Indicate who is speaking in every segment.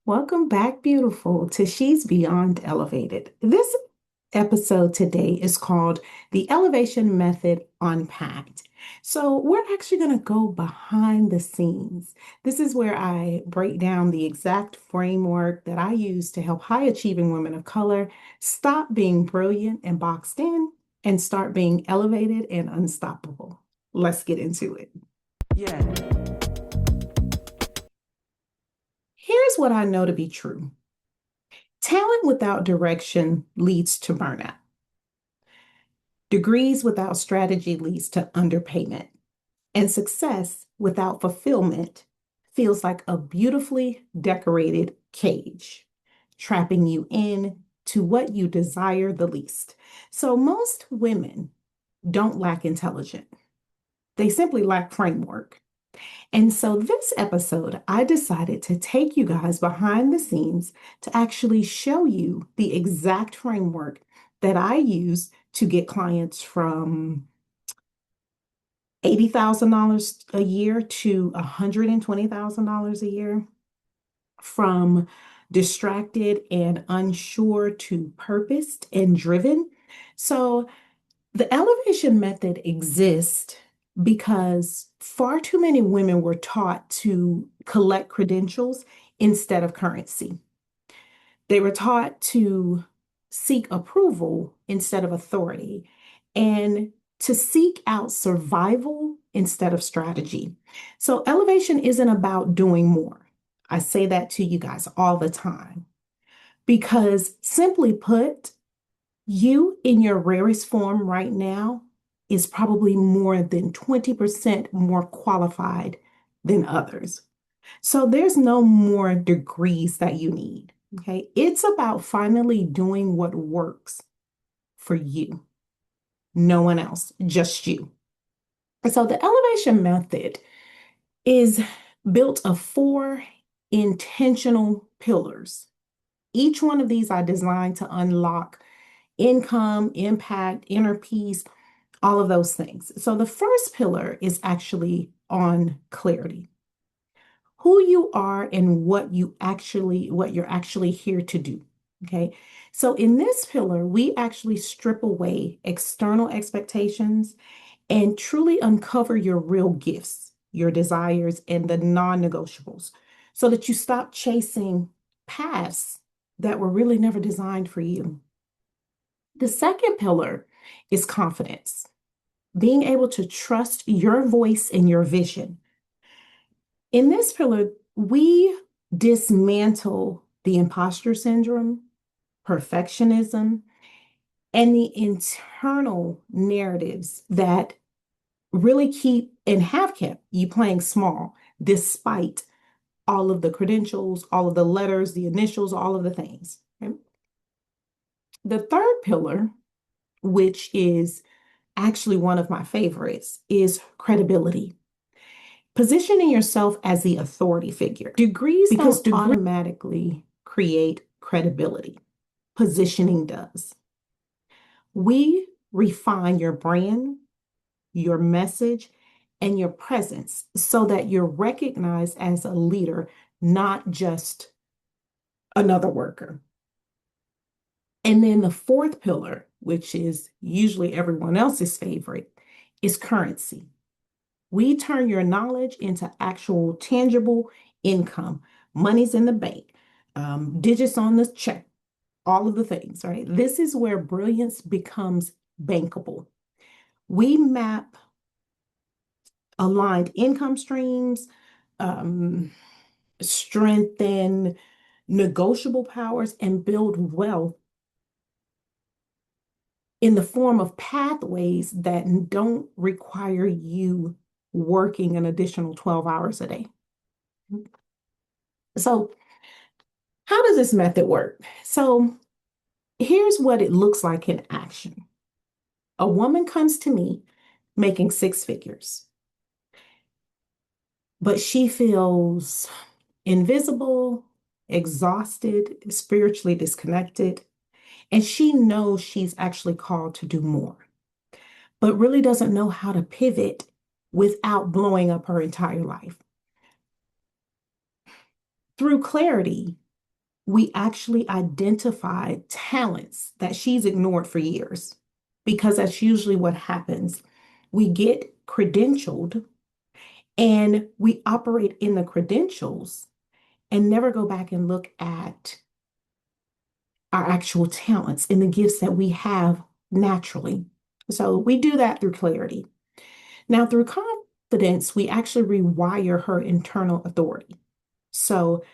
Speaker 1: Welcome back, beautiful, to She's Beyond Elevated. This episode today is called The Elevation Method Unpacked. So, we're actually going to go behind the scenes. This is where I break down the exact framework that I use to help high achieving women of color stop being brilliant and boxed in and start being elevated and unstoppable. Let's get into it.
Speaker 2: Yeah.
Speaker 1: Here's what I know to be true. Talent without direction leads to burnout. Degrees without strategy leads to underpayment. And success without fulfillment feels like a beautifully decorated cage, trapping you in to what you desire the least. So most women don't lack intelligence. They simply lack framework. And so, this episode, I decided to take you guys behind the scenes to actually show you the exact framework that I use to get clients from $80,000 a year to $120,000 a year, from distracted and unsure to purposed and driven. So, the elevation method exists because far too many women were taught to collect credentials instead of currency. They were taught to seek approval instead of authority and to seek out survival instead of strategy. So, elevation isn't about doing more. I say that to you guys all the time because, simply put, you in your rarest form right now is probably more than 20% more qualified than others. So there's no more degrees that you need. Okay. It's about finally doing what works for you, no one else, just you. So the elevation method is built of four intentional pillars. Each one of these are designed to unlock income, impact, inner peace, all of those things. So the first pillar is actually on clarity. Who you are and what you're actually here to do. Okay. So in this pillar, we actually strip away external expectations and truly uncover your real gifts, your desires, and the non-negotiables so that you stop chasing paths that were really never designed for you. The second pillar is confidence, being able to trust your voice and your vision. In this pillar, we dismantle the imposter syndrome, perfectionism, and the internal narratives that really keep and have kept you playing small despite all of the credentials, all of the letters, the initials, all of the things. Okay? The third pillar, which is actually one of my favorites, is credibility. Positioning yourself as the authority figure. Degrees because don't automatically create credibility. Positioning does. We refine your brand, your message, and your presence so that you're recognized as a leader, not just another worker. And then the fourth pillar, which is usually everyone else's favorite, is currency. We turn your knowledge into actual tangible income. Money's in the bank, digits on the check, all of the things, right? This is where brilliance becomes bankable. We map aligned income streams, um, strengthen negotiable powers, and build wealth in the form of pathways that don't require you working an additional 12 hours a day. So, how does this method work? So, here's what it looks like in action. A woman comes to me making six figures, but she feels invisible, exhausted, spiritually disconnected, and she knows she's actually called to do more, but really doesn't know how to pivot without blowing up her entire life. Through clarity, we actually identify talents that she's ignored for years, because that's usually what happens. We get credentialed and we operate in the credentials and never go back and look at our actual talents and the gifts that we have naturally. So we do that through clarity. Now, through confidence, we actually rewire her internal authority. So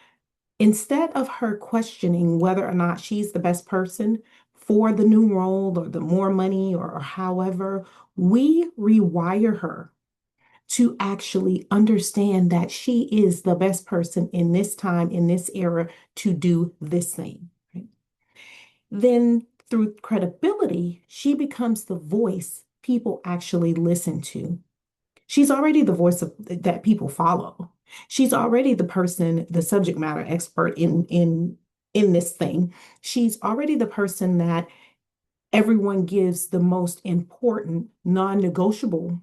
Speaker 1: instead of her questioning whether or not she's the best person for the new role or the more money or however, we rewire her to actually understand that she is the best person in this time, in this era, to do this thing. Right? Then through credibility, she becomes the voice people actually listen to. She's already the voice that people follow. She's already the person, the subject matter expert in this thing. She's already the person that everyone gives the most important non-negotiable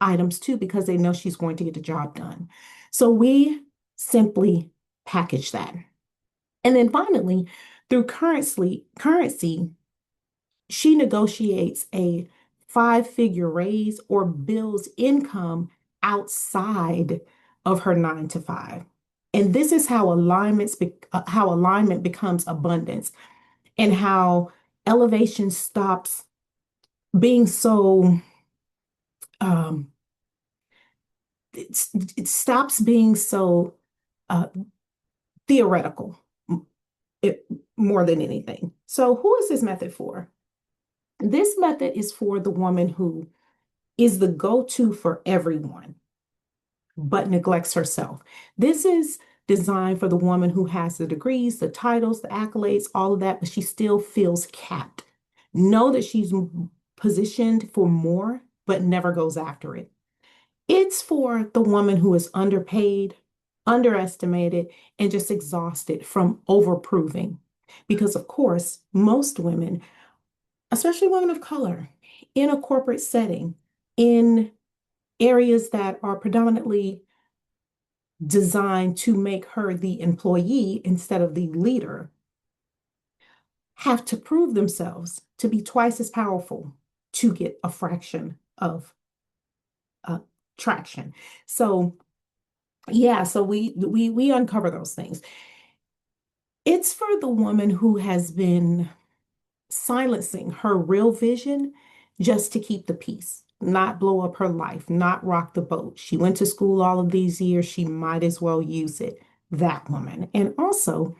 Speaker 1: items to, because they know she's going to get the job done. So we simply package that. And then finally, through currency, she negotiates a five-figure raise or builds income outside of her 9 to 5. And this is how alignment becomes abundance, and how elevation stops being so um, it stops being so uh, theoretical, it, more than anything. So, who is this method for? This method is for the woman who is the go-to for everyone, but neglects herself. This is designed for the woman who has the degrees, the titles, the accolades, all of that, but she still feels capped. Know that she's positioned for more, but never goes after it. It's for the woman who is underpaid, underestimated, and just exhausted from overproving. Because, of course, most women, especially women of color, in a corporate setting, in areas that are predominantly designed to make her the employee instead of the leader, have to prove themselves to be twice as powerful to get a fraction of uh, traction. So yeah, so we uncover those things. It's for the woman who has been silencing her real vision just to keep the peace, not blow up her life, not rock the boat. She went to school all of these years, she might as well use it. That woman. And also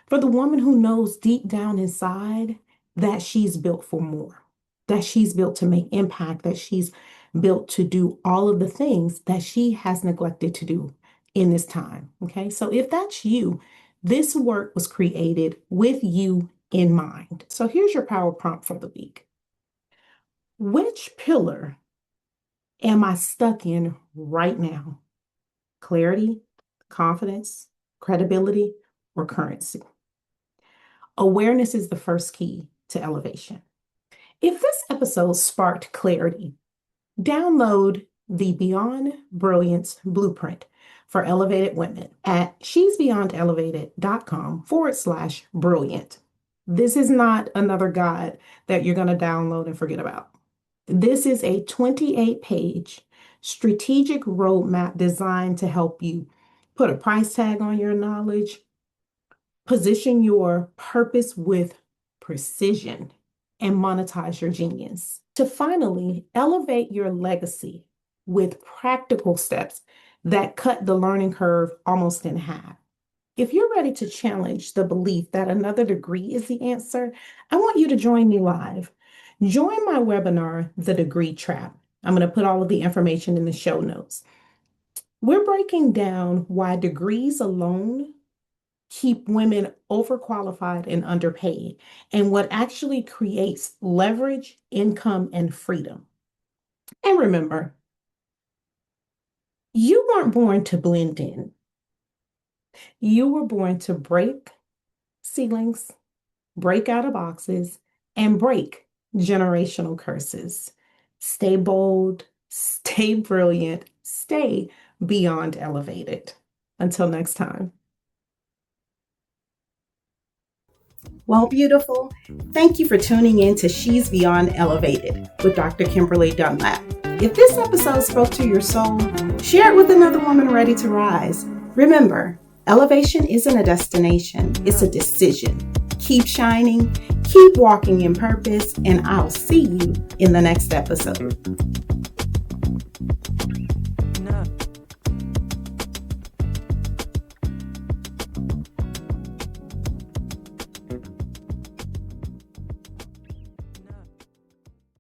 Speaker 1: for the woman who knows deep down inside that she's built for more, that she's built to make impact, that she's built to do all of the things that she has neglected to do in this time. Okay. So if that's you, this work was created with you in mind. So here's your power prompt for the week. Which pillar am I stuck in right now? Clarity, confidence, credibility, or currency? Awareness is the first key to elevation. If this episode sparked clarity, download the Beyond Brilliance Blueprint for Elevated Women at shesbeyondelevated.com/brilliant. This is not another guide that you're going to download and forget about. This is a 28-page strategic roadmap designed to help you put a price tag on your knowledge, position your purpose with precision, and monetize your genius. To finally elevate your legacy with practical steps that cut the learning curve almost in half. If you're ready to challenge the belief that another degree is the answer, I want you to join me live. Join my webinar, The Degree Trap. I'm going to put all of the information in the show notes. We're breaking down why degrees alone keep women overqualified and underpaid, and what actually creates leverage, income, and freedom. And remember, you weren't born to blend in. You were born to break ceilings, break out of boxes, and break generational curses. Stay bold, stay brilliant, stay beyond elevated. Until next time. Well, beautiful, thank you for tuning in to She's Beyond Elevated with Dr. Kimberly Dunlap. If this episode spoke to your soul, share it with another woman ready to rise. Remember, elevation isn't a destination, it's a decision. Keep shining, keep walking in purpose, and I'll see you in the next episode.